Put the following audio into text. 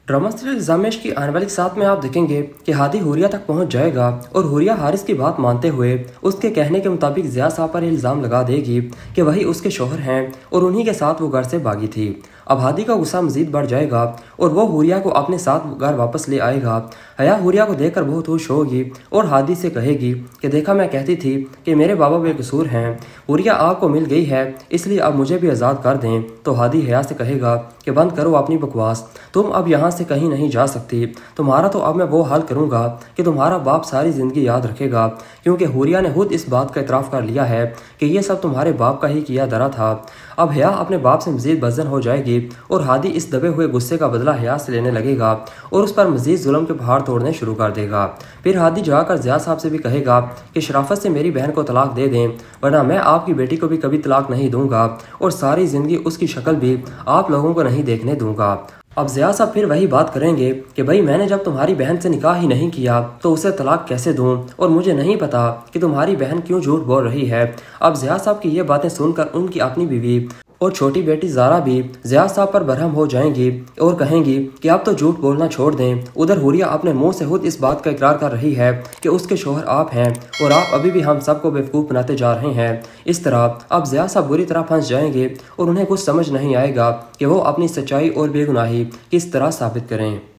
Drama serial इल्जामिश की आने वाली साथ में आप देखेंगे कि हादी हुरिया तक पहुंच जाएगा और हुरिया हारिस की बात मानते हुए उसके कहने के मुताबिक ज़िया साहब पर इल्ज़ाम लगा देगी कि वही उसके शौहर हैं और उन्हीं के साथ वो घर से भागी थी। अब हादी का गुस्सा मजीद बढ़ जाएगा और वो हुरिया को अपने साथ घर वापस ले आएगा। हया हुरिया को देखकर बहुत खुश होगी और हादी से कहेगी कि देखा, मैं कहती थी कि मेरे बाबा बेकसूर हैं, हुरिया आपको मिल गई है, इसलिए अब मुझे भी आज़ाद कर दें। तो हादी हया से कहेगा कि बंद करो अपनी बकवास, तुम अब यहाँ से कहीं नहीं जा सकती। तुम्हारा तो अब मैं वो हाल करूँगा कि तुम्हारा बाप सारी ज़िंदगी याद रखेगा, क्योंकि हुरिया ने खुद इस बात का इतराफ़ कर लिया है कि ये सब तुम्हारे बाप का ही किया धरा था। अब हया अपने बाप से मज़ीद बज़न हो जाएगी और हादी इस दबे हुए गुस्से का बदला हया से लेने लगेगा और उस पर मज़ीद जुल्म के पहाड़ तोड़ने शुरू कर देगा। फिर हादी जाकर ज़िया साहब से भी कहेगा कि शराफत से मेरी बहन को तलाक दे दें, वरना मैं आपकी बेटी को भी कभी तलाक नहीं दूंगा और सारी ज़िंदगी उसकी शक्ल भी आप लोगों को नहीं देखने दूंगा। अब ज़िया साहब फिर वही बात करेंगे कि भाई, मैंने जब तुम्हारी बहन से निकाह ही नहीं किया तो उसे तलाक कैसे दूं, और मुझे नहीं पता कि तुम्हारी बहन क्यों झूठ बोल रही है। अब ज़िया साहब की ये बातें सुनकर उनकी अपनी बीवी और छोटी बेटी ज़ारा भी ज़िया साहब पर बरहम हो जाएंगी और कहेंगी कि आप तो झूठ बोलना छोड़ दें। उधर हुरिया अपने मुंह से खुद इस बात का इकरार कर रही है कि उसके शौहर आप हैं और आप अभी भी हम सबको बेवकूफ़ बनाते जा रहे हैं। इस तरह अब ज़िया साहब बुरी तरह फंस जाएंगे और उन्हें कुछ समझ नहीं आएगा कि वो अपनी सच्चाई और बेगुनाही किस तरह साबित करें।